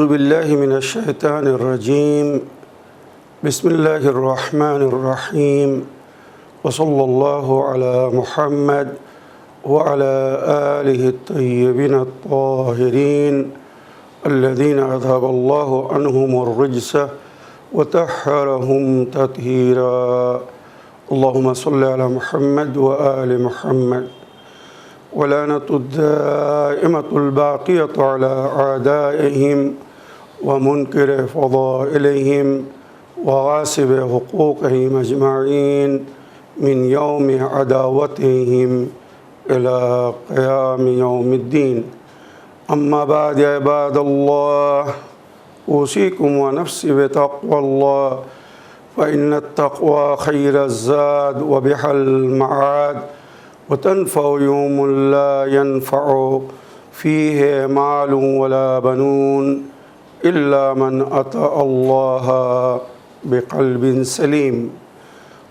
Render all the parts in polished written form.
بالله من الشيطان الرجيم بسم الله الرحمن الرحيم وصلى الله على محمد وعلى آله الطيبين الطاهرين الذين أذهب الله عنهم الرجس وطهرهم تطهيرا اللهم صل على محمد وآل محمد ولعنة الدائمة الباقية على أعدائهم ومنكر فضائلهم وغاصب حقوقهم أجمعين من يوم عداوتهم إلى قيام يوم الدين أما بعد عباد الله أوصيكم ونفسي بتقوى الله فإن التقوى خير الزاد وبها المعاد وتنفع يوم لا ينفع فيه مال ولا بنون إلا من أتى الله بقلب سليم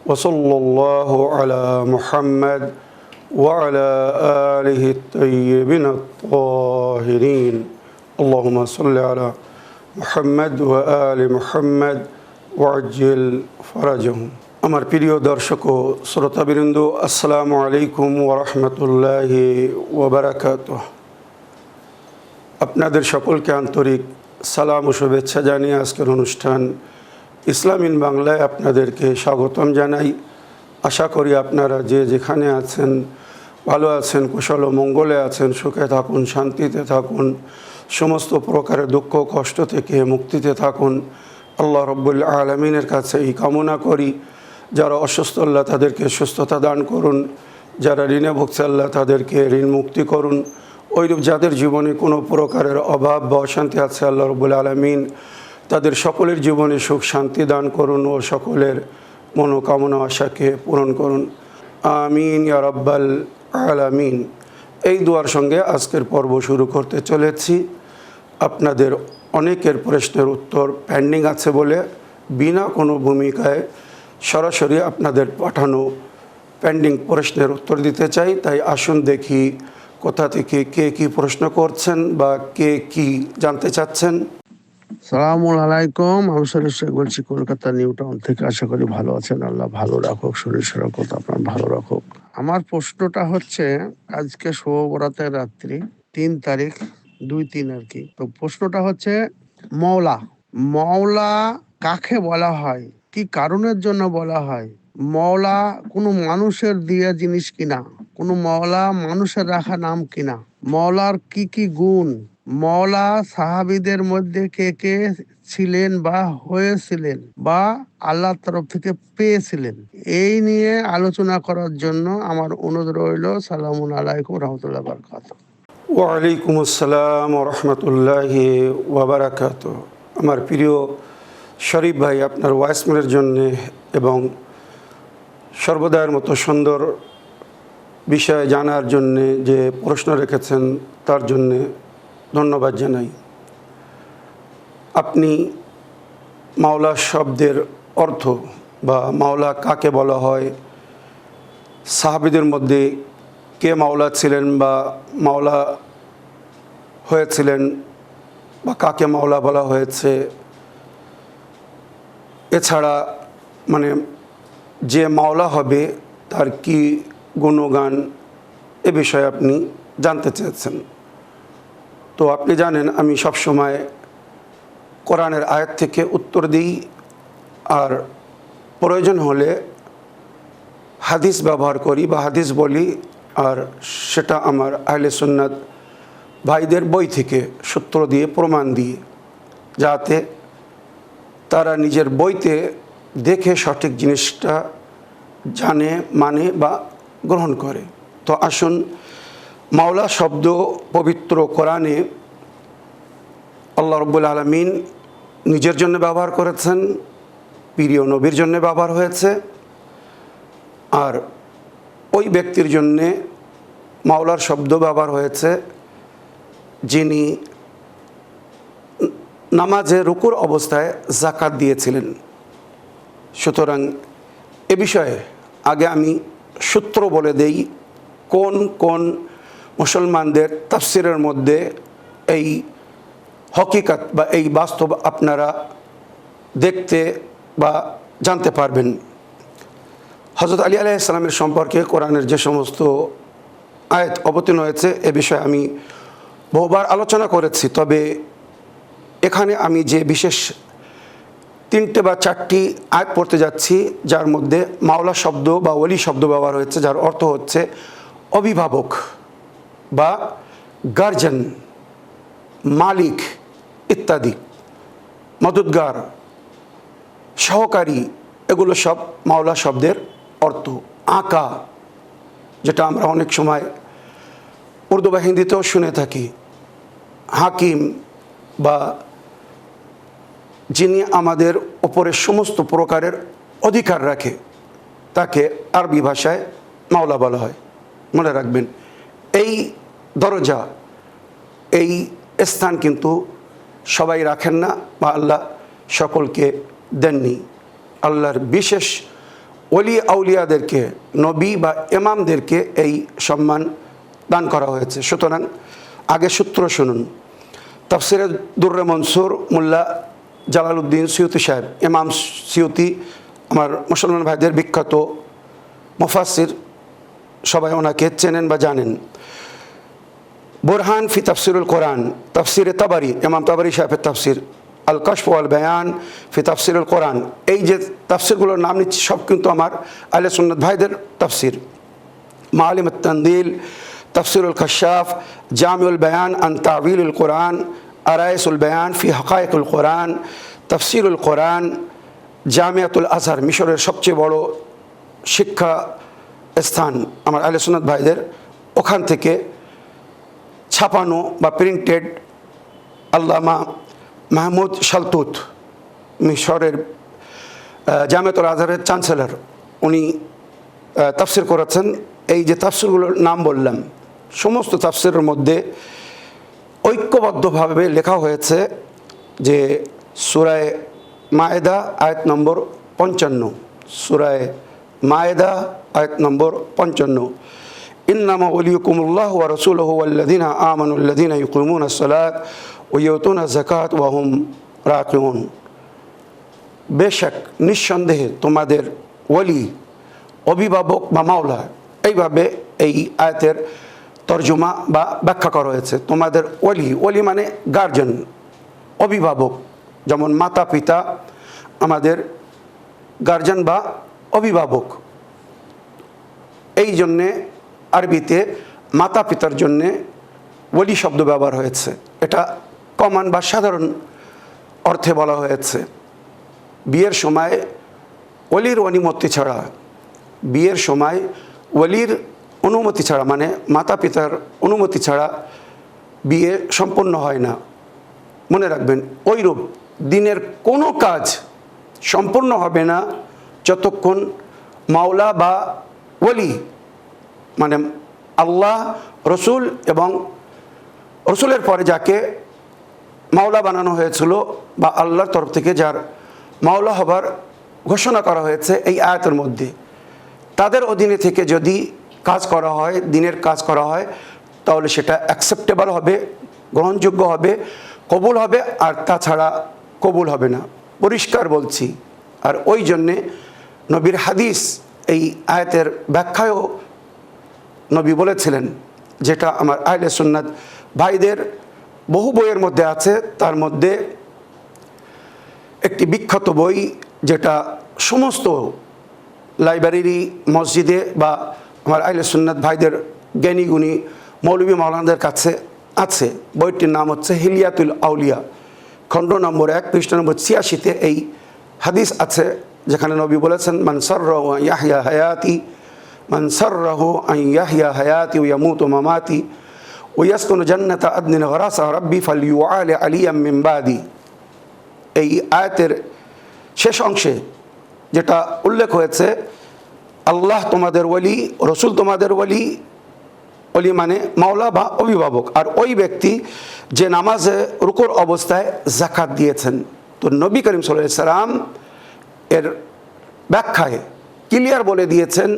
وصلى الله على محمد وعلى آله الطيبين الطاهرين اللهم صل على محمد وآل محمد وعجل فرجهم আমার প্রিয় দর্শক ও শ্রোতাবৃন্দ আসসালামু আলাইকুম ওয়া রাহমাতুল্লাহি ওয়া বারাকাতুহু আপনাদের সকলকে আন্তরিক সালাম ও শুভেচ্ছা জানিয়ে আজকের অনুষ্ঠান ইসলাম ইন বাংলায় আপনাদেরকে স্বাগতম জানাই। আশা করি আপনারা যে যেখানে আছেন ভালো আছেন, কুশল ও মঙ্গলে আছেন, সুখে থাকুন, শান্তিতে থাকুন, সমস্ত প্রকারের দুঃখ কষ্ট থেকে মুক্তিতে থাকুন। আল্লাহ রাব্বুল আলামিনের কাছে এই কামনা করি, যারা অসুস্থ আল্লাহ তাদেরকে সুস্থতা দান করুন, যারা ঋণে ভুগছে আল্লাহ তাদেরকে ঋণ মুক্তি করুন। ওইরূপ যাদের জীবনে কোনো প্রকারের অভাব বা অশান্তি আছে আল্লাহ রাব্বুল আলামিন তাদের সকলের জীবনে সুখ শান্তি দান করুন ও সকলের মনোকামনা আশাকে পূরণ করুন। আমিন ইয়া রাব্বাল আলামিন। এই দোয়ার সঙ্গে আজকের পর্ব শুরু করতে চলেছি। আপনাদের অনেকের প্রশ্নের উত্তর পেন্ডিং আছে বলে বিনা কোনো ভূমিকায় সরাসরি আপনাদের পাঠানো পেন্ডিং প্রশ্নের উত্তর দিতে চাই। তাই আসুন দেখি কোথা থেকে কে কি প্রশ্ন করছেন বা কে কি জানতে চাচ্ছেন। সালামু আলাইকুম, আমি শরীফ শেখ বলছি কলকাতা নিউ টাউন থেকে। আশা করি ভালো আছেন, আল্লাহ ভালো রাখুক, শরীর স্বাস্থ্য আপনার ভালো রাখুক। আমার প্রশ্নটা হচ্ছে, আজকে শুভ বরাতের রাত্রি 3 তারিখ 2-3 আর কি। তো প্রশ্নটা হচ্ছে মওলা মওলা কাকে বলা হয়, কি কারণের জন্য বলা হয়? মওলা কোনো মানুষের দিয়া জিনিস কিনা? কোনো মওলা মানুষের রাখা নাম কিনা? মওলার কি কি গুণ? মওলা সাহাবীদের মধ্যে কে কে ছিলেন বা হয়েছিলেন বা আল্লাহর তরফ থেকে পেয়েছিলেন? এই নিয়ে আলোচনা করার জন্য আমার অনুরোধ রইল। সালামুন আলাইকুম রহমতুল্লাহ বারাকাতুহু। ওয়া আলাইকুম আসসালাম ওয়া রাহমাতুল্লাহি ওয়া বারাকাতুহু। আমার প্রিয় শরীফ ভাই, আপনার ওয়াইসমেলের জন্যে এবং সর্বদায়ের মতো সুন্দর বিষয় জানার জন্যে যে প্রশ্ন রেখেছেন তার জন্যে ধন্যবাদ জানাই। আপনি মাওলা শব্দের অর্থ বা মাওলা কাকে বলা হয়, সাহাবীদের মধ্যে কে মাওলা ছিলেন বা মাওলা হয়েছিলেন বা কাকে মাওলা বলা হয়েছে, এছাড়া মানে যে মাওলা হবে তার কি গুণগান, এ বিষয়ে আপনি জানতে চেয়েছেন। তো আপনি জানেন আমি সবসময় কোরআনের আয়াত থেকে উত্তর দিই, আর প্রয়োজন হলে হাদিস ব্যবহার করি বা হাদিস বলি, আর সেটা আমার আহলে সুন্নাত ভাইদের বই থেকে সূত্র দিয়ে প্রমাণ দিয়ে, যাতে তারা নিজের বইতে দেখে সঠিক জিনিসটা জানে, মানে বা গ্রহণ করে। তো আসুন, মাওলা শব্দ পবিত্র কোরআনে আল্লাহ রাব্বুল আলামিন নিজের জন্য ব্যবহার করেছেন, প্রিয় নবীর জন্য ব্যবহার হয়েছে, আর ওই ব্যক্তির জন্যে মাওলার শব্দ ব্যবহার হয়েছে যিনি নামাজে রুকুর অবস্থায় যাকাত দিয়েছিলেন। সুতরাং এ বিষয়ে আগে আমি সূত্র বলে দেই, কোন কোন মুসলমানদের তাফসিরের মধ্যে এই হকিকত বা এই বাস্তব আপনারা দেখতে বা জানতে পারবেন। হযরত আলী আলাইহিস সালামের সম্পর্কে কোরআনের যে সমস্ত আয়াত অবতীর্ণ হয়েছে এ বিষয়ে আমি বহুবার আলোচনা করেছি, তবে এখানে আমি যে বিশেষ 3টে বা 4টি আয়াত পড়তে যাচ্ছি যার মধ্যে মাওলা শব্দ বা ওলি শব্দ ব্যবহার হয়েছে, যার অর্থ হচ্ছে অভিভাবক বা গার্জেন, মালিক ইত্যাদি, মদতগার, সহকারী, এগুলো সব মাওলা শব্দের অর্থ। আকা, যেটা আমরা অনেক সময় উর্দু বা হিন্দিতেও শুনে থাকি, হাকিম বা যিনি আমাদের ওপরে সমস্ত প্রকারের অধিকার রাখে তাকে আরবি ভাষায় মাওলা বলা হয়। মনে রাখবেন, এই দরজা, এই স্থান কিন্তু সবাই রাখেন না বা আল্লাহ সকলকে দেননি। আল্লাহর বিশেষ ওলি আউলিয়াদেরকে, নবী বা ইমামদেরকে এই সম্মান দান করা হয়েছে। সুতরাং আগে সূত্র শুনুন। তাফসিরে দুররে মনসুর মোল্লা জালালউদ্দিন সিউতি সাহেব, ইমাম সিউতি আমার মুসলমান ভাইদের বিখ্যাত মুফাসসির, সবাই ওনাকে চেনেন বা জানেন। বুরহান ফি তাফসিরুল কোরআন, তাফসিরে তাবারি, ইমাম তাবারি সাহেবের তাফসির, আল কাশফ ওয়াল বায়ান ফি তাফসিরুল কোরআন, এই যে তাফসিরগুলোর নাম নিচ্ছি সব কিন্তু আমার আহলে সুন্নাত ভাইদের তাফসির। মাআলিম আত-তানজিল, তাফসিরুল কাশাফ, জামিউল বায়ান আন তা'ওয়িলুল কোরআন, আরাইসুল বায়ান ফি হাকায়েকুল কোরআন, তাফসিরুল কোরআন, জামিয়াতুল আজহার, মিশরের সবচেয়ে বড় শিক্ষা স্থান আমার আহলে সুন্নাত ভাইদের, ওখান থেকে ছাপানো বা প্রিন্টেড আল্লামা মাহমুদ শালতুত, মিশরের জামিয়াতুল আজহারের চ্যান্সেলর, উনি তাফসির করেছেন। এই যে তাফসিরগুলোর নাম বললাম, সমস্ত তাফসিরের মধ্যে ঐক্যবদ্ধভাবে লেখা হয়েছে যে সূরায়ে মায়েদা আয়াত নম্বর 55, সূরায়ে মায়েদা আয়াত নম্বর 55, ইন্নামা ওয়ালিয়ুকুমুল্লাহ ওয়া রাসূলুহু ওয়াল্লাযীনা আমানুল্লাযীনা ইউকিমুনাস সালাত ওয়া ইউতুনাজ যাকাত ওয়া হুম রাকিউন। বেশক নিঃসন্দেহে তোমাদের ওলি, অভিভাবক বা মাওলা, এইভাবে এই আয়াতের তর্জমা বা ব্যাখ্যা করা হয়েছে। তোমাদের ওলি, ওলি মানে গার্জেন, অভিভাবক, যেমন মাতা পিতা আমাদের গার্জেন বা অভিভাবক। এই জন্যে আরবিতে মাতা পিতার জন্যে ওলি শব্দ ব্যবহার হয়েছে। এটা কমন বা সাধারণ অর্থে বলা হয়েছে। বিয়ের সময় ওলির অনুমতি ছাড়া, বিয়ের সময় ওলির অনুমতি ছাড়া মানে মাতা পিতার অনুমতি ছাড়া বিয়ে সম্পন্ন হয় না। মনে রাখবেন, ওইরূপ দিনের কোনো কাজ সম্পূর্ণ হবে না যতক্ষণ মাওলা বা ওলি মানে আল্লাহ, রসুল এবং রসুলের পরে যাকে মাওলা বানানো হয়েছিল বা আল্লাহর তরফ থেকে যার মাওলা হবার ঘোষণা করা হয়েছে এই আয়াতের মধ্যে, তাদের অধীনে থেকে যদি কাজ করা হয়, দিনের কাজ করা হয়, তাহলে সেটা অ্যাকসেপ্টেবল হবে, গ্রহণযোগ্য হবে, কবুল হবে, আর তাছাড়া কবুল হবে না। পরিষ্কার বলছি। আর ওই জন্যে নবীর হাদিস এই আয়াতের ব্যাখ্যায়ও নবী বলেছিলেন, যেটা আমার আহলে সুন্নাত ভাইদের বহু বইয়ের মধ্যে আছে। তার মধ্যে একটি বিখ্যাত বই যেটা সমস্ত লাইব্রেরি, মসজিদে বা আমার আহলে সুন্নাত ভাইদের জ্ঞানী গুণী মৌলবী মাওলানাদের কাছে আছে। বইটির নাম হচ্ছে হিলিয়াতুল আউলিয়া, খণ্ড নম্বর 1, পৃষ্ঠা নম্বর 86-তে এই হাদিস আছে, যেখানে নবী বলেছেন, মান সাররাহু আন ইয়াহইয়া হায়াতি, মান সাররাহু আন ইয়াহইয়া হায়াতি ওয়া ইয়ামুতু মামাতি ওয়া ইয়াসকুনু জান্নাতা আদনিন গরাসা রাব্বি ফালইউআলি আলিয়াম মিন বাদি। এই আয়াতের শেষ অংশে যেটা উল্লেখ হয়েছে, আল্লাহ তোমাদের ওলি, রসুল তোমাদের ওলি, ওলি মানে মাওলা বা অভিভাবক, আর ওই ব্যক্তি যে নামাজে রুকুর অবস্থায় যাকাত দিয়েছেন। তো নবী করিম সাল্লাল্লাহু আলাইহি সাল্লাম এর ব্যাখ্যায় ক্লিয়ার বলে দিয়েছেন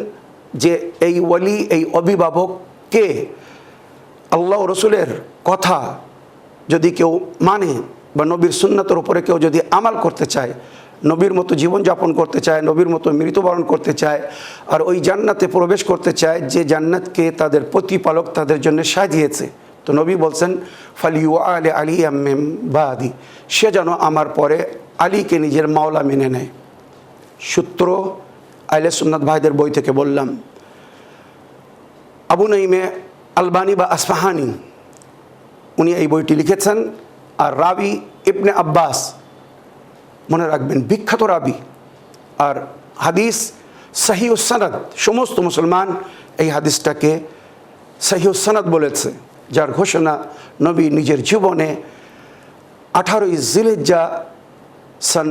যে এই ওলি, এই অভিভাবক কে। আল্লাহ রসুলের কথা যদি কেউ মানে বা নবীর সুন্নতের উপরে কেউ যদি আমাল করতে চায়, নবীর মতো জীবনযাপন করতে চায়, নবীর মতো মৃত্যুবরণ করতে চায়, আর ওই জান্নাতে প্রবেশ করতে চায় যে জান্নাতকে তাদের প্রতিপালক তাদের জন্য সাজিয়েছে, তো নবী বলছেন ফালিউ আলে আলী আম্মেম বাদি, সে যেন আমার পরে আলীকে নিজের মাওলা মেনে নেয়। সূত্র আহলে সুন্নাত ভাইদের বই থেকে বললাম। আবু নঈমে আলবানী বা আসফাহানি উনি এই বইটি লিখেছেন। আর রাবি ইবনে আব্বাস, মনে রাখবেন বিখ্যাত রাবি, আর হাদিস সহিউস সনদ, সমস্ত মুসলমান এই হাদিসটাকে সহিউস সনদ বলেছে, যার ঘোষণা নবী নিজের জীবনে 18ই জিলহিজ্জা সন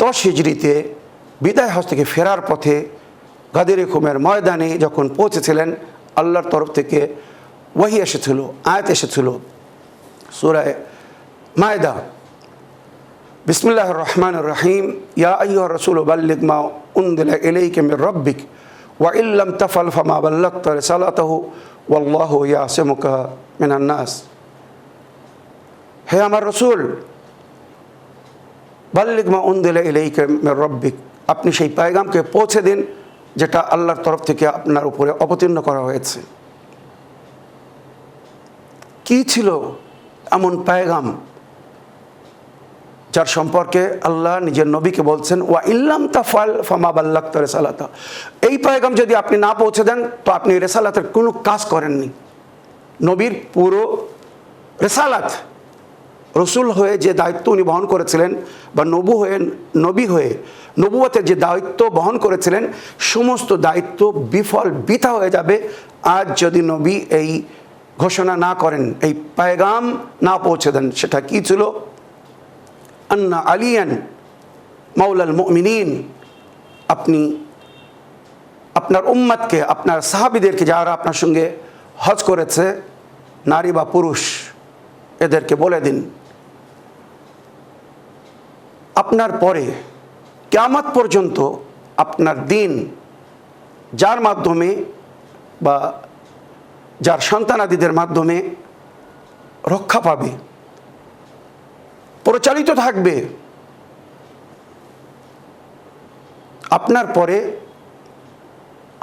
10 হিজরিতে বিদায় হজ থেকে ফেরার পথে গাদির খুমের ময়দানে যখন পৌঁছেছিলেন, আল্লাহর তরফ থেকে ওয়াহি এসেছিল, আয়াত এসেছিল সূরা মায়দা, বিসমিল্লাহির রহমানির রহিম, ইয়া আইয়ুহার রাসূল বাল্লিগ মা উনজিলা ইলাইকা মির রাব্বিক ওয়া ইল্লাম তাফআল ফামা বাল্লাগতা রিসালাতাহু ওয়াল্লাহু ইয়াসিমুকা মিনান নাস। হে আমার রাসূল, বাল্লিগ মা উনজিলা ইলাইকা মির রাব্বিক, আপনি সেই পয়গামকে পৌঁছে দিন যেটা আল্লাহর তরফ থেকে আপনার উপরে অবতীর্ণ করা হয়েছে। কি ছিল এমন পয়গাম যার সম্পর্কে আল্লাহ নিজের নবীকে বলছেন ওয়া ইল্লাম তাফআল ফামা বাল্লাগতা রিসালাতা, এই পয়গাম যদি আপনি না পৌঁছে দেন তো আপনি রিসালাতের কোনো কাজ করেননি। নবীর পুরো রিসালাত, রসুল হয়ে যে দায়িত্ব উনি বহন করেছিলেন, বা নবী হয়ে নবুয়তের যে দায়িত্ব বহন করেছিলেন, সমস্ত দায়িত্ব বিফল বৃথা হয়ে যাবে আজ যদি নবী এই ঘোষণা না করেন, এই পয়গাম না পৌঁছে দেন। সেটা কি ছিল? আন্না আলিয়ান মাওলাল মুমিনিন, আপনি আপনার উম্মতকে, আপনার সাহাবীদেরকে, যারা আপনার সঙ্গে হজ করেছে, নারী বা পুরুষ, এদেরকে বলে দিন আপনার পরে কিয়ামত পর্যন্ত আপনার দিন যার মাধ্যমে বা যার সন্তানাদিদের মাধ্যমে রক্ষা পাবে, প্রচালিত থাকবে, আপনার পরে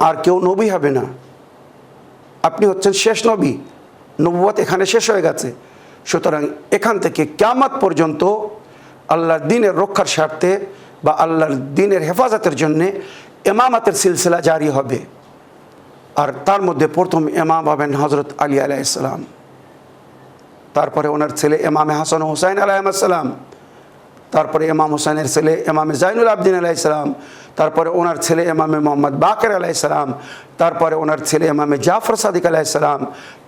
আর কেউ নবী হবে না। আপনি হচ্ছেন শেষ নবী, নবুয়ত এখানে শেষ হয়ে গেছে। সুতরাং এখান থেকে কিয়ামত পর্যন্ত আল্লাহর দ্বীনের রক্ষার স্বার্থে বা আল্লাহর দ্বীনের হেফাজতের জন্যে ইমামাতের সিলসিলা জারি হবে। আর তার মধ্যে প্রথম ইমাম হবেন হজরত আলী আলাইহিস সালাম, তারপরে ওনার ছেলে ইমামে হাসান ও হুসাইন আলাইহিস সালাম, তারপরে ইমাম হুসাইনের ছেলে ইমামে জাইনুল আবদিন আলাইহিস সালাম, তারপরে ওনার ছেলে ইমামে মোহাম্মদ বাকের আলাইহিস সালাম, তারপরে ওনার ছেলে ইমামে জাফর সাদিক আলাইহিস সালাম,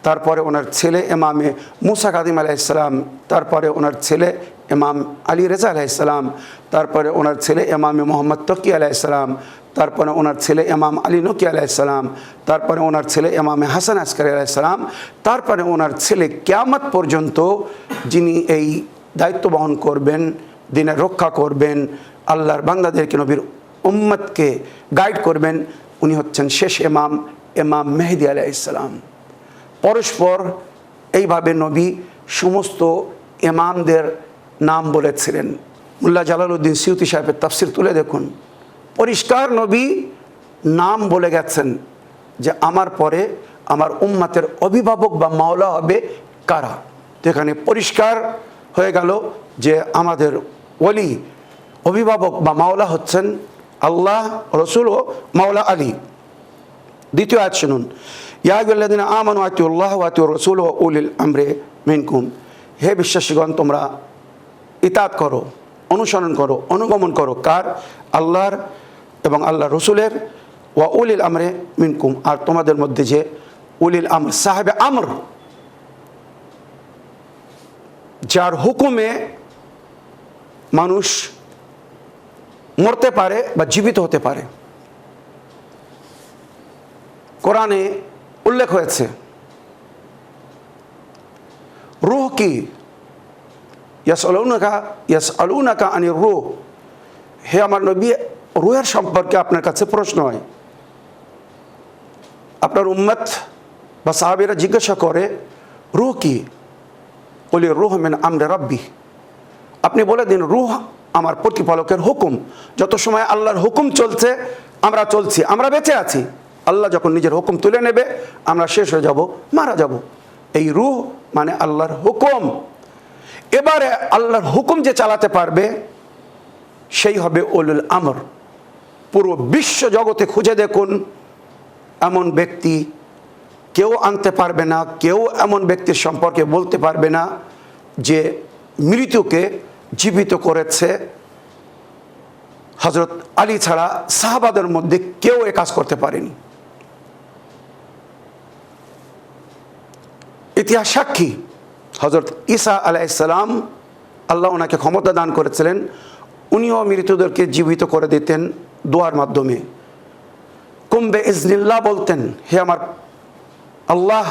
তারপরে ওনার ছেলে ইমামে মুসা কাদিম আলাইহিস সালাম, তারপরে ওনার ছেলে ইমাম আলী রেজা আলাইহিস সালাম, তারপরে ওনার ছেলে ইমামে মোহাম্মদ তকি আলাইহিস সালাম, তারপরে ওনার ছেলে ইমাম আলী নকি আলাইহিস সালাম, তারপরে ওনার ছেলে ইমামে হাসান আসকারি আলাইহিস সালাম, তারপরে ওনার ছেলে কিয়ামত পর্যন্ত যিনি এই দায়িত্ব বহন করবেন, দ্বীনের রক্ষা করবেন, আল্লাহর বান্দাদেরকে, নবীর উম্মতকে গাইড করবেন, উনি হচ্ছেন শেষ ইমাম, ইমাম মেহেদী আলাইহিস সালাম। পরস্পর এইভাবে নবী সমস্ত ইমামদের নাম বলেছিলেন। মুল্লা জালালউদ্দিন সিউতি সাহেবের তাফসির তুলে দেখুন, পরিষ্কার নবী নাম বলে গেছেন যে আমার পরে আমার উম্মতের অভিভাবক বা মাওলা হবে কারা। তো এখানে পরিষ্কার হয়ে গেল যে আমাদের ওলি, অভিভাবক বা মাওলা হচ্ছেন আল্লাহ, রসুল ও মাওলা আলী। দ্বিতীয় আয়াত শুনুন, ইয়া আইয়ুহাল্লাযীনা আমানু আতিউল্লাহ ওয়া আতিউর রাসূল ওয়া উলিল আমরি মিনকুম, হে বিশ্বাসীগণ তোমরা ইতাআত করো, অনুসরণ করো, অনুগমন করো, কার? আল্লাহর এবং আল্লাহর রসুলের, ওয়া উলিল আমরে মিনকুম, আর তোমাদের মধ্যে যে উলিল আমর, সাহেবে আমর, যার হুকুমে মানুষ মরতে পারে বা জীবিত হতে পারে। কোরআনে উল্লেখ হয়েছে রূহ কি, ইয়াসআলুনাকা আনির রূহ, হে আমার নবী রূহের সম্পর্কে আপনার কাছে প্রশ্ন হয়। আপনার উম্মত বা সাহাবীরা জিজ্ঞাসা করে রূহ কি, কুলি রূহ মিন আমরি রাব্বি, আপনি বলে দিন রূহ আমার প্রতিপালকের হুকুম। যত সময় আল্লাহর হুকুম চলছে আমরা চলছি, আমরা বেঁচে আছি। আল্লাহ যখন নিজের হুকুম তুলে নেবে আমরা শেষ হয়ে যাব, মারা যাব। এই রূহ মানে আল্লাহর হুকুম। এবারে আল্লাহর হুকুম যে চালাতে পারবে সেই হবে উলুল আমর। পুরো বিশ্ব জগতে খুঁজে দেখুন, এমন ব্যক্তি কেউ আনতে পারবে না, কেউ এমন ব্যক্তির সম্পর্কে বলতে পারবে না যে মৃত্যুকে জীবিত করেছে। হযরত আলী ছাড়া সাহাবাদের মধ্যে কেউ এ কাজ করতে পারেনি। ইতিহাস সাক্ষী, হযরত ঈসা আলাইহিস সালাম, আল্লাহ ওনাকে ক্ষমতা দান করেছিলেন, উনিও মৃতদেরকে জীবিত করে দিতেন দোয়ার মাধ্যমে। কুম্বে ইজনিল্লাহ বলতেন, হে আমার আল্লাহ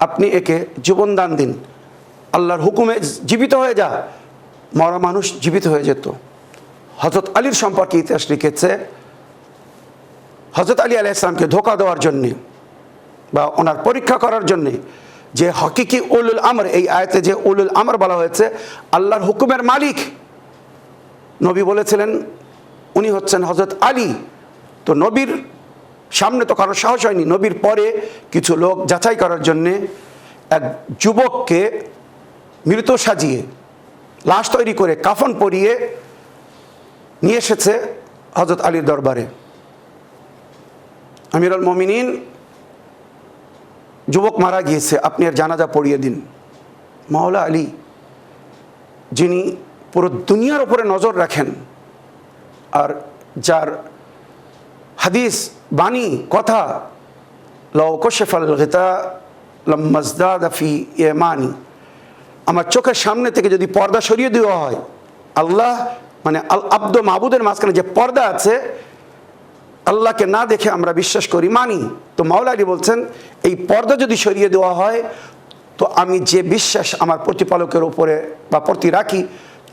আপনি একে জীবন দান দিন, আল্লাহর হুকুমে জীবিত হয়ে যা। মরা মানুষ জীবিত হয়ে যেত। হযরত আলীর সম্পর্কে ইতিহাস লিখেছে, হযরত আলী আলাইহিস সালামকে ধোঁকা দেওয়ার জন্যে বা ওনার পরীক্ষা করার জন্যে যে হকিকি উলুল আমর, এই আয়াতে যে উলুল আমর বলা হয়েছে আল্লাহর হুকুমের মালিক, নবী বলেছিলেন উনি হচ্ছেন হযরত আলী। তো নবীর সামনে তো কারো সাহস হয়নি। নবীর পরে কিছু লোক যাচাই করার জন্যে এক যুবককে মৃত সাজিয়ে লাশ তৈরি করে কাফন পরিয়ে নিয়ে এসেছে হযরত আলীর দরবারে। আমিরুল মুমিনিন, যুবক মারা গিয়েছে, আপনি এর জানাজা পড়িয়ে দিন। মাওলা আলী, যিনি পুরো দুনিয়ার উপরে নজর রাখেন আর যার হাদিস বাণী কথা লাউ কাশাফাল গিতা লাম্মাজদাদা ফি ঈমানি, আমার চোখের সামনে থেকে যদি পর্দা সরিয়ে দেওয়া হয়, আল্লাহ মানে আল আব্দ মাবুদের মাঝখানে যে পর্দা আছে, আল্লাহকে না দেখে আমরা বিশ্বাস করি, মানি। তো মাওলা আলী বলছেন এই পর্দা যদি সরিয়ে দেওয়া হয় তো আমি যে বিশ্বাস আমার প্রতিপালকের উপরে বা প্রতি রাখি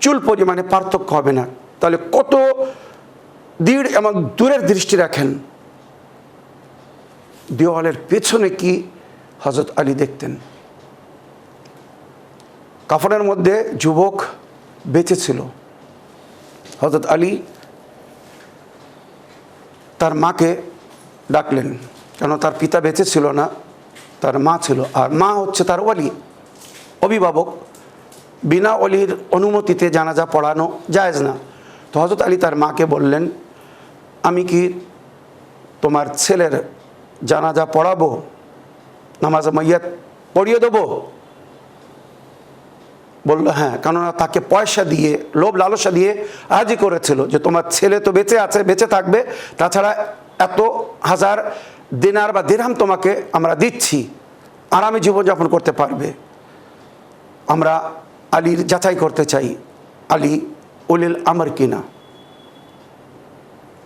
চুল পরিমাণে পার্থক্য হবে না। তাহলে কত দৃঢ় এবং দূরের দৃষ্টি রাখেন। দেওয়ালের পেছনে কি হযরত আলী দেখতেন। কাফনের মধ্যে যুবক বেঁচে ছিল। হযরত আলী তার মাকে ডাকলেন, কেন তার পিতা বেঁচে ছিল না, তার মা ছিল, আর মা হচ্ছে তার ওলি, অভিভাবক। বিনা অলির অনুমতিতে জানাজা পড়ানো জায়েজ না। তো হযরত আলী তার মাকে বললেন, আমি কি তোমার ছেলের জানাজা পড়াবো, নামাজে মাইয়াত পড়িয়ে দেবো? বলল হ্যাঁ, কেননা তাকে পয়সা দিয়ে, লোভ লালসা দিয়ে রাজি করেছিল যে তোমার ছেলে তো বেঁচে আছে, বেঁচে থাকবে, তাছাড়া এত হাজার দিনার বা দিরহাম তোমাকে আমরা দিচ্ছি, আরামে জীবনযাপন করতে পারবে। আমরা আলীর যাচাই করতে চাই আলী উলিল আমর কিনা।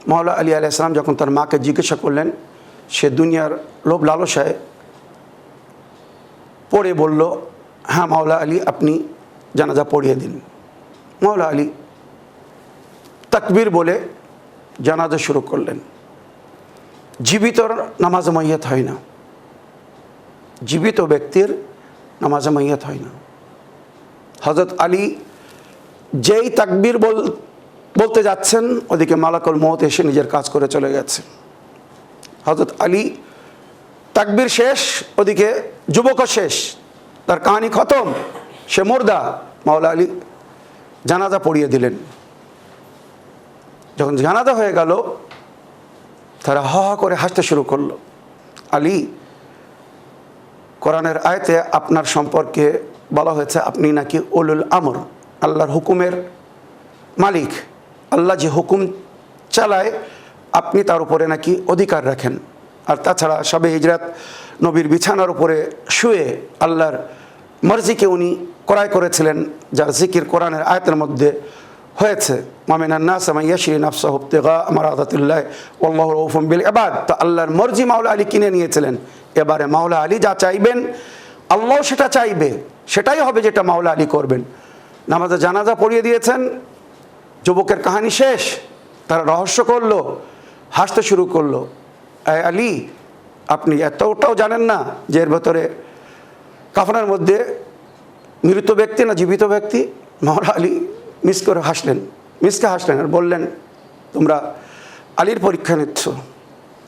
মাওলা আলী আলাইহিস সালাম যখন তার মাকে জিজ্ঞাসা করলেন, সে দুনিয়ার লোভ লালসায় পড়ে বলল, হ্যাঁ মাওলা আলী আপনি জানাজা পড়িয়ে দিন। মাওলা আলী তাকবীর বলে জানাজা শুরু করলেন। জীবিতর নামাজ মাইয়াত হয় না, জীবিত ব্যক্তির নামাজ মাইয়াত হয় না। হযরত আলী যেই তাকবীর বলতে যাচ্ছেন ওদিকে মালাকুল মউত এসে নিজের কাজ করে চলে গেছে। হযরত আলী তাকবীর শেষ, ওদিকে যুবকও শেষ, তার কাহিনী খতম, সে মুর্দা। মাওলা আলী জানাজা পড়িয়ে দিলেন। যখন জানাজা হয়ে গেল তারা হা হা করে হাসতে শুরু করলো। আলী, কোরআনের আয়াতে আপনার সম্পর্কে বলা হয়েছে আপনি নাকি উলুল আমর, আল্লাহর হুকুমের মালিক। আল্লাহ যে হুকুম চালায় আপনি তার উপরে নাকি অধিকার রাখেন। আর তাছাড়া সবে হিজরাত নবীর বিছানার উপরে শুয়ে আল্লাহর মর্জিকে উনি ক্রয় করেছিলেন, যার জিকির কোরআনের আয়াতের মধ্যে হয়েছে, মামিনান নাস মান ইয়াশরি নাফসাহু ইবতিগা মারাদাতিল্লাহ ওয়াল্লাহু রাউফুম বিল ইবাদ। তো আল্লাহর মর্জি মাওলা আলী কিনে নিয়েছিলেন। এবারে মাওলা আলী যা চাইবেন আল্লাহ সেটা চাইবে, সেটাই হবে যেটা মাওলা আলী করবেন। নামাজে জানাজা পড়িয়ে দিয়েছেন, যুবকের কাহিনী শেষ, তারা রহস্য করলো, হাসতে শুরু করলো। আলী, আপনি এতটাও জানেন না যে এর ভেতরে কাফনের মধ্যে মৃত ব্যক্তি না জীবিত ব্যক্তি? মাওলা আলী মিসকে হাসলেন আর বললেন, তোমরা আলীর পরীক্ষা নিচ্ছ,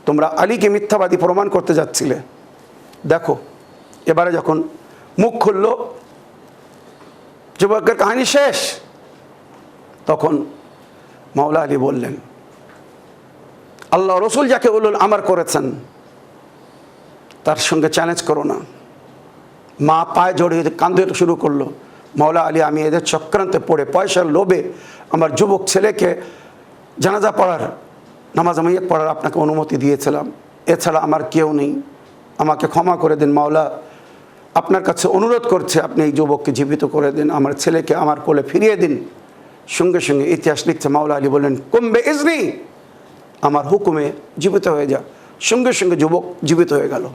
তোমরা আলীকে মিথ্যাবাদী প্রমাণ করতে যাচ্ছিলে, দেখো এবারে যখন মুখ খুলল যুবকের কাহিনী শেষ, তখন মাওলা আলী বললেন, আল্লাহ রসুল যাকে উলুল আমর করেছেন তার সঙ্গে চ্যালেঞ্জ করো না। মা পায়ে জড়িয়ে কাঁদতে শুরু করলো, মাওলা আলী, আমি এদের চক্রান্তে পড়ে পয়সার লোভে আমার যুবক ছেলেকে জানাজা পড়ার, নামাজ মাইয়াত পড়ার আপনাকে অনুমতি দিয়েছিলাম, এছাড়া আমার কেউ নেই, আমাকে ক্ষমা করে দিন মাওলা, আপনার কাছে অনুরোধ করছে আপনি এই যুবককে জীবিত করে দিন, আমার ছেলেকে আমার কোলে ফিরিয়ে দিন। সঙ্গে সঙ্গে ইতিহাস লিখছে মাওলা আলী বললেন, কুম্বে ইজনি, আমার হুকুমে জীবিত হয়ে যা। সঙ্গে সঙ্গে যুবক জীবিত হয়ে গেল।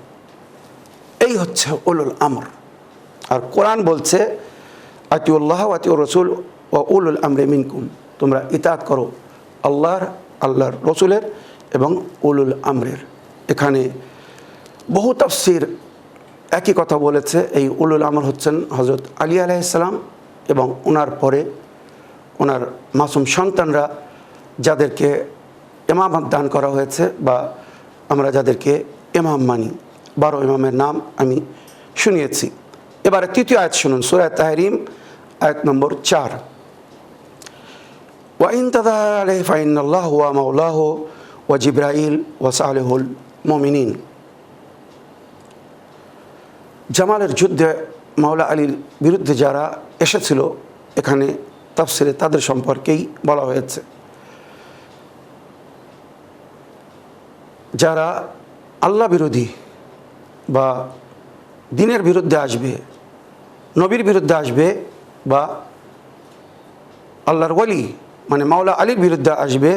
এই হচ্ছে উলুল আমর। আর কোরআন বলছে, আতিউল্লাহ আতিউর রসুল ও উলুল আমরে মিনকুম, তোমরা ইতাআত করো আল্লাহর রসুলের এবং উলুল আমরের। এখানে বহু তাফসীর একই কথা বলেছে। এই উলুল আমর হচ্ছেন হযরত আলী আলাইহিস সালাম এবং ওনার পরে ওনার মাসুম সন্তানরা, যাদেরকে ইমামত দান করা হয়েছে বা আমরা যাদেরকে ইমাম মানি। 12 ইমামের নাম আমি শুনিয়েছি। এবারে তৃতীয় আয়াত শুনুন, সূরা তাহরিম আয়াত নম্বর 4। ওয়াইন তাযাহারা আলাইহি ফাইন্নাল্লাহা হুয়া মাওলাহু ওয়া জিবরাইল ওয়া সালিহুল মুমিনিন। জামালের যুদ্ধে মাওলা আলীর বিরুদ্ধে যারা এসেছিল, এখানে তাফসিরে তাদের সম্পর্কেই বলা হয়েছে। যারা আল্লাহ বিরোধী বা দ্বীনের বিরুদ্ধে আসবে, নবীর বিরুদ্ধে আসবে বা আল্লাহর ওয়ালি মানে মাওলা আলীর বিরুদ্ধে আসবে,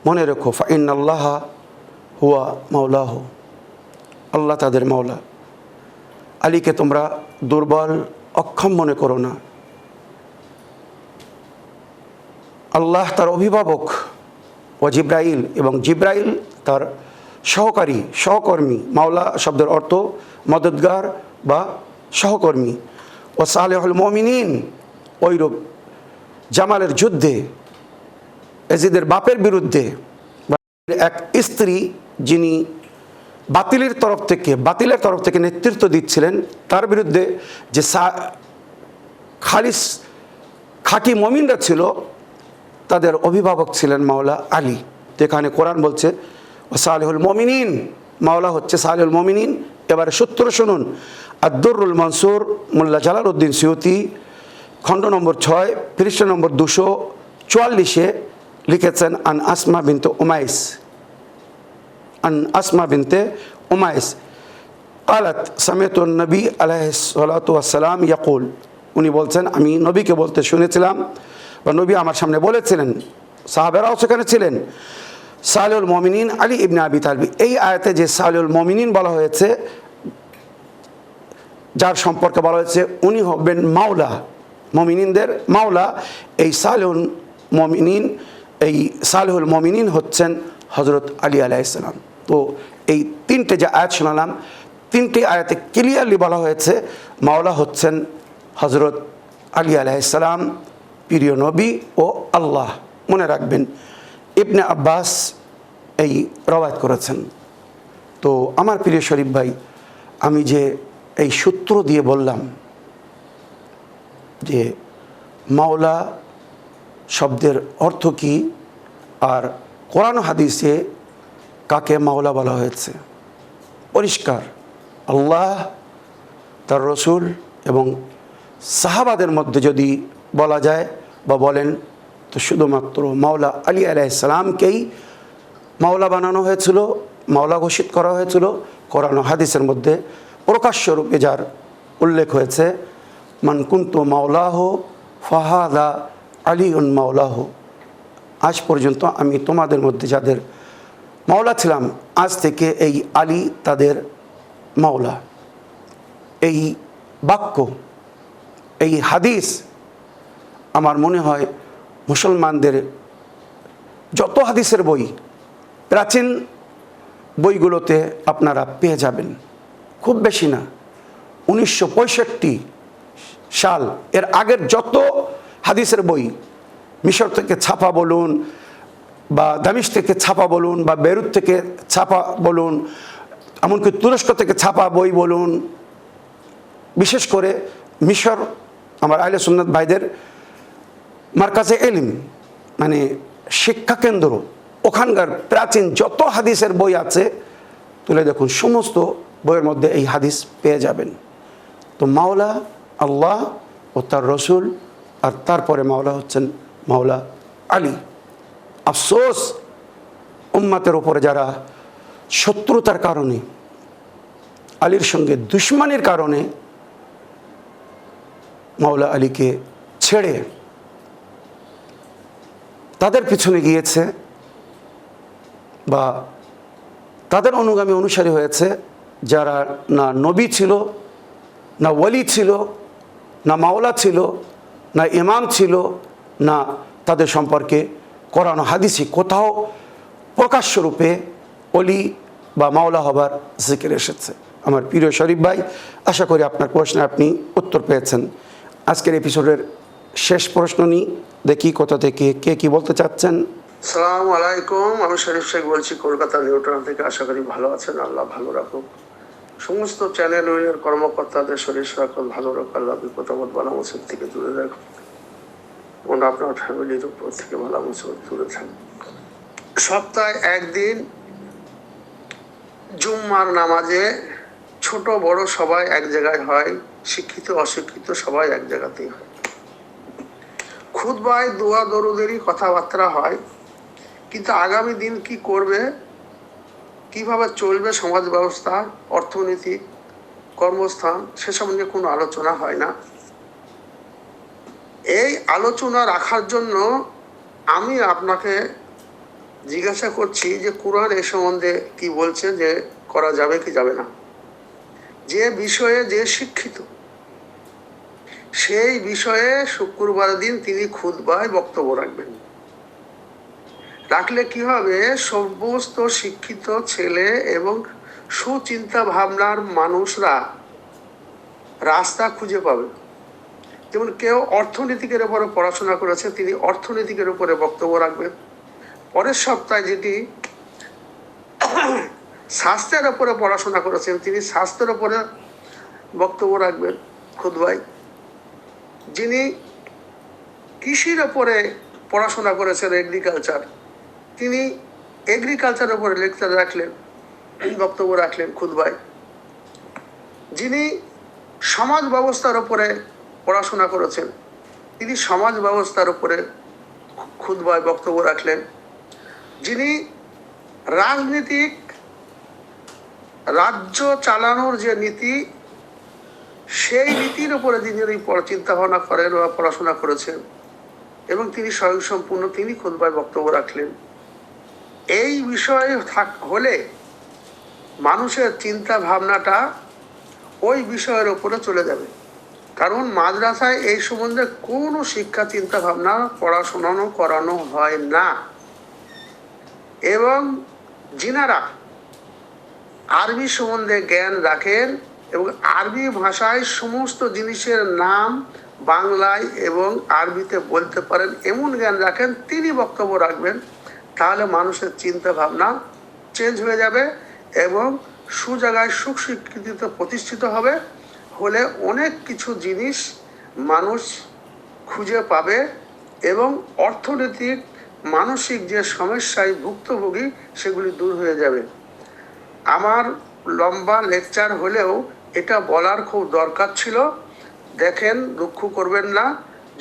মনে রেখো ফাইন্নাল্লাহা হুয়া মাওলাহু, আল্লাহ তাদের মাওলা। আলীকে তোমরা দুর্বল অক্ষম মনে করো না। আল্লাহ তার অভিভাবক, ও জিব্রাইল এবং জিব্রাইল তার সহকর্মী। মাওলা শব্দের অর্থ মদদগার বা সহকর্মী। ও সালেহুল মুমিনিন, ওইরূপ জামালের যুদ্ধে এজিদের বাপের বিরুদ্ধে এক স্ত্রী যিনি বাতিলের তরফ থেকে নেতৃত্ব দিচ্ছিলেন, তার বিরুদ্ধে যে খাঁটি মুমিনরা ছিল, তাদের অভিভাবক ছিলেন মাওলা আলী। তো এখানে কোরআন বলছে ও সালেহুল মুমিনিন, মাওলা হচ্ছে সালেহুল মুমিনিন। এবারে সূত্র শুনুন, আদ-দুররুল মনসুর, মোল্লা জালালউদ্দিন সিয়ুতি, খণ্ড নম্বর 6, পৃষ্ঠা নম্বর 244-এ লিখেছেন, আন আসমা বিনতে উমাইস قالت سمعت النبي عليه الصلاة والسلام يقول, উনি বলছেন আমি নবীকে বলতে শুনেছিলাম বা নবী আমার সামনে বলেছিলেন, সাহাবারাও সেখানে ছিলেন, সালেহুল মুমিনিন আলী ইবনে আবি তালিব। এই আয়াতে যে সালেহুল মুমিনিন বলা হয়েছে, যার সম্পর্কে বলা হয়েছে উনি হবেন মাওলা, মুমিনিনদের মাওলা। এই সালেহুল মুমিনিন হচ্ছেন হযরত আলী আলাইহিস সালাম। তো এই তিনটে যে আয়াত শোনালাম, তিনটি আয়াতে ক্লিয়ারলি বলা হয়েছে মাওলা হচ্ছেন হযরত আলী আলাইহিস সালাম, প্রিয় নবী ও আল্লাহ। মনে রাখবেন, ইবনে আব্বাস এই রওয়ায়াত করেছেন। তো আমার প্রিয় শরীফ ভাই, আমি যে এই সূত্র দিয়ে বললাম যে মাওলা শব্দের অর্থ কী আর কোরআন হাদিসে কাকে মাওলা বলা হয়েছে, পরিষ্কার। আল্লাহ, তার রসুল এবং সাহাবাদের মধ্যে যদি বলা যায় বা বলেন, তো শুধুমাত্র মাওলা আলী আলাইহিস সালামকেই মাওলা বানানো হয়েছিল, মাওলা ঘোষিত করা হয়েছিল। কোরআন ও হাদিসের মধ্যে প্রকাশ্য রূপে যার উল্লেখ হয়েছে, মান কুনতু মাওলাহ ফাহাদা আলীউন মাওলাহ। আজ পর্যন্ত আমি তোমাদের মধ্যে যাদের মাওলা ছিলাম, আজ থেকে এই আলী তাদের মাওলা। এই বাক্য, এই হাদিস আমার মনে হয় মুসলমানদের যত হাদিসের বই, প্রাচীন বইগুলোতে আপনারা পেয়ে যাবেন। খুব বেশি না, 1965 সাল এর আগের যত হাদিসের বই, মিশর থেকে ছাপা বলুন বা দামিশ থেকে ছাপা বলুন বা বেরুত থেকে ছাপা বলুন, এমনকি তুরস্ক থেকে ছাপা বই বলুন, বিশেষ করে মিশর আমার আহলে সুন্নাত ভাইদের মার্কাজে এলিম মানে শিক্ষা কেন্দ্র, ওখানকার প্রাচীন যত হাদিসের বই আছে তুলে দেখুন, সমস্ত বইয়ের মধ্যে এই হাদিস পেয়ে যাবেন। তো মাওলা আল্লাহ ও তার রসুল, আর তারপরে মাওলা হচ্ছেন মাওলা আলী। আফসোস উম্মাতের ওপরে যারা শত্রুতার কারণে, আলীর সঙ্গে দুশ্মনির কারণে মাওলা আলীকে ছেড়ে তাদের পিছনে গিয়েছে বা তাদের অনুগামী অনুসারী হয়েছে, যারা না নবী ছিল, না ওয়ালি ছিল, না মাওলা ছিল, না ইমাম ছিল, না তাদের সম্পর্কে কোরআন হাদিসে কোথাও প্রকাশ্যরূপে অলি বা মাওলা হবার জিকির এসেছে। আমার প্রিয় শরীফ ভাই, আশা করি আপনার প্রশ্নে আপনি উত্তর পেয়েছেন। আজকের এপিসোডের শেষ প্রশ্ন নিই, দেখি কোথা থেকে কে কি বলতে চাচ্ছেন। আসসালামু আলাইকুম, আমি শরীফ শেখ বলছি কলকাতা নিউ টাউন থেকে। আশা করি ভালো আছেন, আল্লাহ ভালো রাখুক। সমস্ত চ্যানেলের কর্মকর্তাদের শরীর স্বাস্থ্য ভালো রাখুক, আল্লাহ বিপদ আপদ বালা মুসিবত থেকে দূরে রাখুক, এবং আপনার ফ্যামিলির উপর থেকে বালা মুসিবত দূরে থাকুক। সপ্তাহে একদিন জুম্মার নামাজে ছোট বড় সবাই এক জায়গায় হয়, শিক্ষিত অশিক্ষিত সবাই এক জায়গাতেই হয়। খুতবায় দোয়া দরুদেরই কথাবার্তা হয়, কিন্তু আগামী দিন কি করবে, কিভাবে চলবে সমাজ ব্যবস্থা, অর্থনীতি, কর্মস্থান, সেসব নিয়ে কোনো আলোচনা হয় না। এই আলোচনা রাখার জন্য আমি আপনাকে জিজ্ঞাসা করছি যে কুরআন এ সম্বন্ধে কি বলছে, যে করা যাবে কি যাবে না। যে বিষয়ে যে শিক্ষিত, সেই বিষয়ে শুক্রবার দিন তিনি খুতবায় বক্তব্য রাখবেন। রাখলে কি হবে, সমস্ত শিক্ষিত ছেলে এবং সুচিন্তা ভাবনার মানুষরা রাস্তা খুঁজে পাবে। যেমন কেউ অর্থনীতিকের উপরে পড়াশোনা করেছে, তিনি অর্থনীতিকের উপরে বক্তব্য রাখবেন। পরের সপ্তাহে যেটি স্বাস্থ্যের উপরে পড়াশোনা করেছেন, তিনি স্বাস্থ্যের উপরে বক্তব্য রাখবেন খুতবায়। যিনি কৃষির উপরে পড়াশোনা করেছেন, এগ্রিকালচার, তিনি এগ্রিকালচারের উপরে লেকচার রাখলেন, বক্তব্য রাখলেন খুতবায়। যিনি সমাজ ব্যবস্থার উপরে পড়াশোনা করেছেন, তিনি সমাজ ব্যবস্থার উপরে খুতবায় বক্তব্য রাখলেন। যিনি রাজনীতিক, রাজ্য চালানোর যে নীতি, সেই নীতির উপরে যিনি চিন্তা ভাবনা করেন বা পড়াশোনা করেছেন এবং তিনি স্বয়ংসম্পূর্ণ, তিনি খুতবায় বক্তব্য রাখলেন। এই বিষয়ে হলে মানুষের চিন্তা ভাবনাটা ওই বিষয়ের উপরে চলে যাবে। কারণ মাদ্রাসায় এই সম্বন্ধে কোনো শিক্ষা চিন্তা ভাবনা পড়াশোনানো করানো হয় না। এবং যিনারা আরবি সম্বন্ধে জ্ঞান রাখেন এবং আরবি ভাষায় সমস্ত জিনিসের নাম বাংলায় এবং আরবিতে বলতে পারেন, এমন জ্ঞান রাখেন, তিনি বক্তব্য রাখবেন। তাহলে মানুষের চিন্তা ভাবনা চেঞ্জ হয়ে যাবে এবং সুজায়গায় সুস্বীকৃতিতে প্রতিষ্ঠিত হবে। হলে অনেক কিছু জিনিস মানুষ খুঁজে পাবে এবং অর্থনৈতিক মানসিক যে সমস্যায় ভুক্তভোগী সেগুলি দূর হয়ে যাবে। আমার লম্বা লেকচার হলেও এটা বলার খুব দরকার ছিল। দেখেন, দুঃখ করবেন না,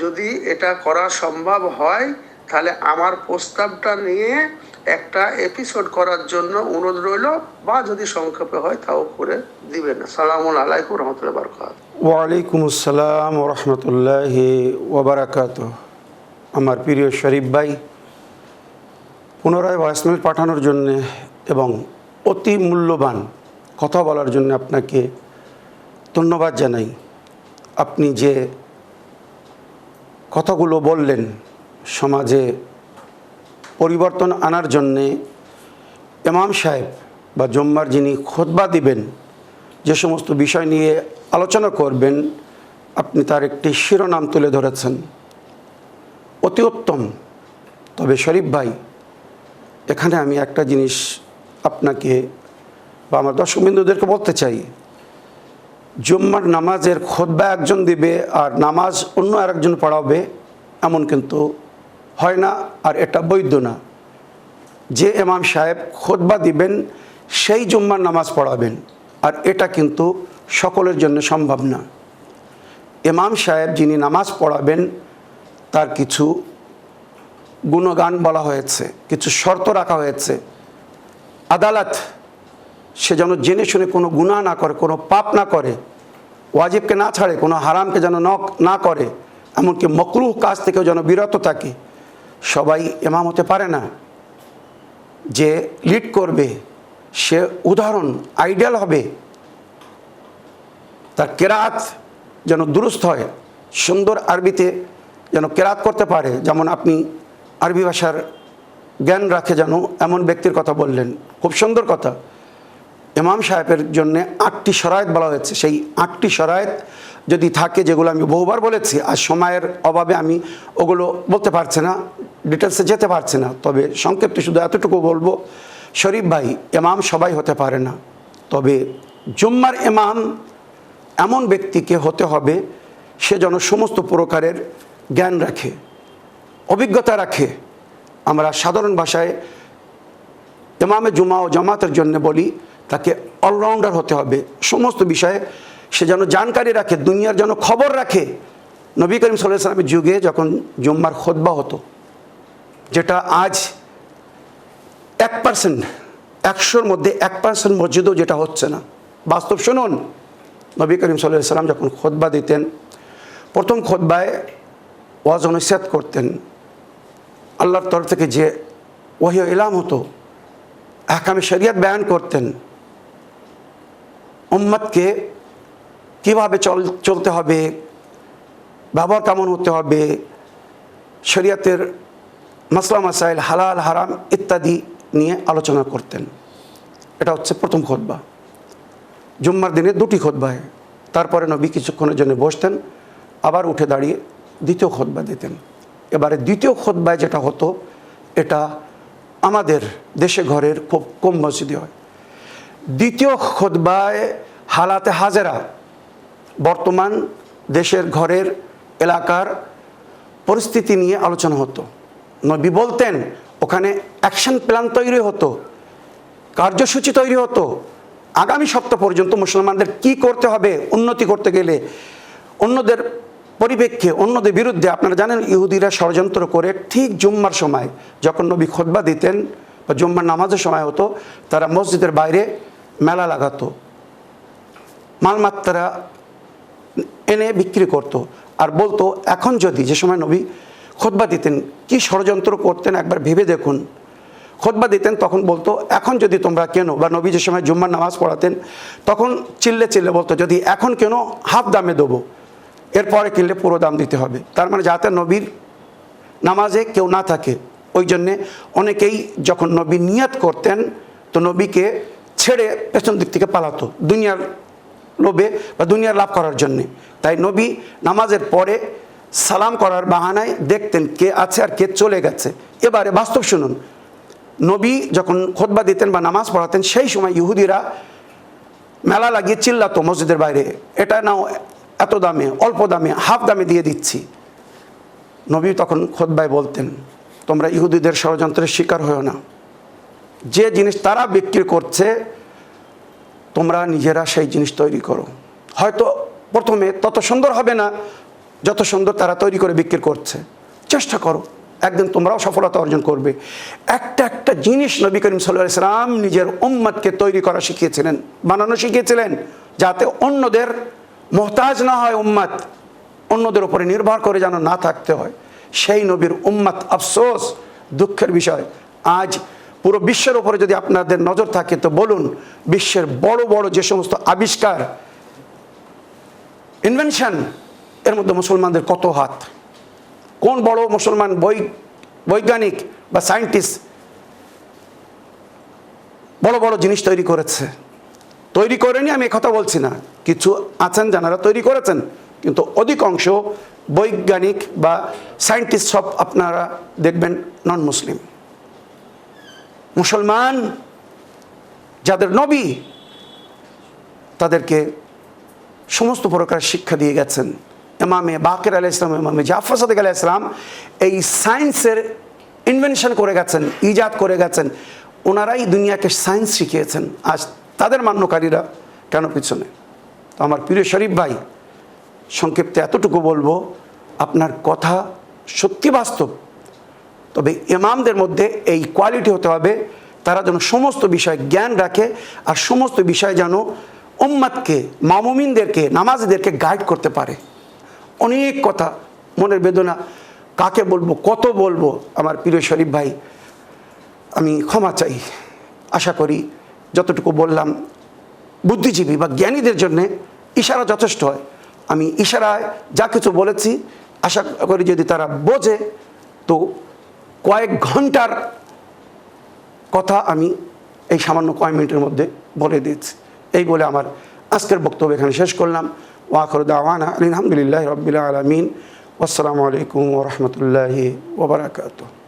যদি এটা করা সম্ভব হয় তাহলে আমার প্রস্তাবটা নিয়ে একটা এপিসোড করার জন্য অনুরোধ রইল, বা যদি সংক্ষেপে হয় তাও করে দিবেন। আসসালামু আলাইকুম রহমতুল্লাহি ওয়া বারাকাতুহু। ওয়ালাইকুম আসসালাম রহমতুল্লাহি ওয়া বারাকাতুহু। আমার প্রিয় শরীফ ভাই, পুনরায় ভয়েসমেল পাঠানোর জন্যে এবং অতি মূল্যবান কথা বলার জন্য আপনাকে ধন্যবাদ জানাই। আপনি যে কথাগুলো বললেন, সমাজে পরিবর্তন আনার জন্যে ইমাম সাহেব বা জুম্মার যিনি খুতবা দিবেন, যে সমস্ত বিষয় নিয়ে আলোচনা করবেন, আপনি তার একটি শিরোনাম তুলে ধরেছেন, অতি উত্তম। তবে শরীফ ভাই, এখানে আমি একটা জিনিস আপনাকে বা আমার দর্শকবৃন্দদেরকে বলতে চাই, জুম্মার নামাজের খুতবা একজন দিবে আর নামাজ অন্য আরেকজন পড়াবে, এমন কিন্তু হয় না, আর এটা বৈধ না। যে ইমাম সাহেব খুতবা দিবেন সেই জুম্মার নামাজ পড়াবেন, আর এটা কিন্তু সকলের জন্য সম্ভব না। ইমাম সাহেব যিনি নামাজ পড়াবেন তার কিছু গুণগান বলা হয়েছে, কিছু শর্ত রাখা হয়েছে। আদালত, সে যেন জেনে শুনে কোনো গুনাহ না করে, কোনো পাপ না করে, ওয়াজিবকে না ছাড়ে, কোনো হারামকে যেন না করে, এমনকি মকরুহ কাজ থেকেও যেন বিরত থাকে। সবাই ইমাম হতে পারে না। যে লিড করবে সে উদাহরণ, আইডিয়াল হবে। তার কেরাত যেন দুরুস্ত হয়, সুন্দর আরবিতে যেন কেরাত করতে পারে। যেমন আপনি আরবি ভাষার জ্ঞান রাখে যেন, এমন ব্যক্তির কথা বললেন, খুব সুন্দর কথা। ইমাম সাহেবের জন্য 8টি শরায়েত বলা হয়েছে। সেই 8টি শরায়েত যদি থাকে, যেগুলো আমি বহুবার বলেছি, আর সময়ের অভাবে আমি ওগুলো বলতে পারছি না, ডিটেলসে যেতে পারছি না। তবে সংক্ষেপে শুধু এতটুকু বলবো, শরীফ ভাই, ইমাম সবাই হতে পারে না। তবে জুম্মার ইমাম এমন ব্যক্তিকে হতে হবে সে যেন সমস্ত প্রকারের জ্ঞান রাখে, অভিজ্ঞতা রাখে। আমরা সাধারণ ভাষায় ইমামে জুমা ও জামাতের জন্য বলি তাকে অলরাউন্ডার হতে হবে। সমস্ত বিষয়ে সে যেন জানকারি রাখে, দুনিয়ার যেন খবর রাখে। নবী করিম সাল্লাল্লাহু আলাইহি ওয়াসাল্লামের যুগে যখন জুম্মার খুতবা হতো, যেটা আজ 1%, 100-র মধ্যে 1% মসজিদও যেটা হচ্ছে না, বাস্তব শুনুন। নবী করিম সাল্লাল্লাহু আলাইহি ওয়াসাল্লাম যখন খুতবা দিতেন, প্রথম খুতবায় ওয়াজ ও নসিহত করতেন। আল্লাহর তরফ থেকে যে ওহী ও ইলহাম হতো, আহকামে শরিয়ত বয়ান করতেন, উম্মতকে কীভাবে চলতে হবে, ব্যবহার কেমন হতে হবে, শরিয়তের মাসলা মাসাইল, হালাল হারাম ইত্যাদি নিয়ে আলোচনা করতেন। এটা হচ্ছে প্রথম খুতবা। জুম্মার দিনে 2টি খুতবায়। তারপরে নবী কিছুক্ষণের জন্য বসতেন, আবার উঠে দাঁড়িয়ে দ্বিতীয় খুতবা দিতেন। এবারে দ্বিতীয় খুতবায় যেটা হতো, এটা আমাদের দেশে ঘরের খুব কম মসজিদে হয়। দ্বিতীয় খুতবায় হালাতে হাজেরা, বর্তমান দেশের ঘরের এলাকার পরিস্থিতি নিয়ে আলোচনা হতো। নবী বলতেন, ওখানে অ্যাকশন প্ল্যান তৈরি হতো, কার্যসূচি তৈরি হতো। আগামী সপ্তাহ পর্যন্ত মুসলমানদের কি করতে হবে উন্নতি করতে গেলে, অন্যদের পরিপ্রেক্ষে, অন্যদের বিরুদ্ধে। আপনারা জানেন ইহুদিরা ষড়যন্ত্র করে ঠিক জুম্মার সময় যখন নবী খুতবা দিতেন বা জুম্মার নামাজের সময় হতো, তারা মসজিদের বাইরে মেলা লাগাতো, মালমাত্রা এনে বিক্রি করত। আর বলতো, এখন যদি, যে সময় নবী খুতবা দিতেন, কি ষড়যন্ত্র করতেন একবার ভেবে দেখুন। খুতবা দিতেন তখন বলতো, এখন যদি তোমরা কেনো, বা নবী যে সময় জুম্মার নামাজ পড়াতেন তখন চিল্লে চিল্লে বলতো, যদি এখন কেনো হাফ দামে দেবো, এরপরে কিনলে পুরো দাম দিতে হবে। তার মানে যাতে নবীর নামাজে কেউ না থাকে। ওই জন্যে অনেকেই যখন নবী নিয়াত করতেন তো নবীকে ছেড়ে পেছন দিক থেকে পালাতো, দুনিয়ার লোভে বা দুনিয়ার লাভ করার জন্যে। তাই নবী নামাজের পরে সালাম করার বাহানায় দেখতেন কে আছে আর কে চলে গেছে। এবারে বাস্তব শুনুন, নবী যখন খুতবা দিতেন বা নামাজ পড়াতেন, সেই সময় ইহুদিরা মেলা লাগিয়ে চিল্লাতো মসজিদের বাইরে, এটা নাও এত দামে, অল্প দামে, হাফ দামে দিয়ে দিচ্ছি। নবী তখন খুতবায় বলতেন, তোমরা ইহুদিদের ষড়যন্ত্রের শিকার হও না। যে জিনিস তারা বিক্রি করছে তোমরা নিজেরা সেই জিনিস তৈরি করো। হয়তো প্রথমে তত সুন্দর হবে না যত সুন্দর তারা তৈরি করে বিক্রি করছে, চেষ্টা করো, একদিন তোমরাও সফলতা অর্জন করবে। একটা একটা জিনিস নবী করিম সাল্লাল্লাহু আলাইহি ওয়াসাল্লাম নিজের উম্মতকে তৈরি করা শিখিয়েছিলেন, বানানো শিখিয়েছিলেন, যাতে অন্যদের মোহতাজ না হয় উম্মত, অন্যদের উপরে নির্ভর করে যেন না থাকতে হয়। সেই নবীর উম্মত, আফসোস, দুঃখের বিষয়, আজ পুরো বিশ্বের উপরে যদি আপনাদের নজর থাকে তো বলুন, বিশ্বের বড় বড় যে সমস্ত আবিষ্কার, ইনভেনশন, এর মধ্যে মুসলমানদের কত হাত? কোন বড় মুসলমান বৈজ্ঞানিক বা সায়েন্টিস্ট বড় বড় জিনিস তৈরি করেছে? তৈরি করেনি আমি কথা বলছি না, কিছু আছেন যারা তৈরি করেছেন, কিন্তু অধিকাংশ বৈজ্ঞানিক বা সায়েন্টিস্ট সব আপনারা দেখবেন নন মুসলিম। মুসলমান যাদের নবী, তাদেরকে সমস্ত প্রকার শিক্ষা দিয়ে গেছেন। ইমামে বাকের আলাইহিস সালাম, ইমামে জাফর সাদিক আলাইহিস সালাম এই সায়েন্সের ইনভেনশন করে গেছেন, ইজাদ করে গেছেন। ওনারাই দুনিয়াকে সায়েন্স শিখিয়েছেন। আজ তাদের মান্যকারীরা কেন পিছনে? তো আমার প্রিয় শরীফ ভাই, সংক্ষিপ্তে এতটুকু বলবো, আপনার কথা সত্যি বাস্তব, তবে ইমামদের মধ্যে এই কোয়ালিটি হতে হবে, তারা যেন সমস্ত বিষয় জ্ঞান রাখে আর সমস্ত বিষয় যেন উম্মাতকে, মামুমিনদেরকে, নামাজিদেরকে গাইড করতে পারে। অনেক কথা, মনের বেদনা, কাকে বলবো, কত বলবো। আমার প্রিয় শরীফ ভাই, আমি ক্ষমা চাই। আশা করি যতটুকু বললাম বুদ্ধিজীবী বা জ্ঞানীদের জন্যে ইশারা যথেষ্ট হয়। আমি ইশারায় যা কিছু বলেছি, আশা করি যদি তারা বোঝে, তো কয়েক ঘন্টার কথা আমি এই সামান্য কয়েক মিনিটের মধ্যে বলে দিয়েছি। এই বলে আমার আজকের বক্তব্য এখানে শেষ করলাম। ওয়া আখিরু দাওয়ানা আলহামদুলিল্লাহি রাব্বিল আলামিন। আসসালামু আলাইকুম ওয়া রাহমাতুল্লাহি ওয়া বারাকাতুহু।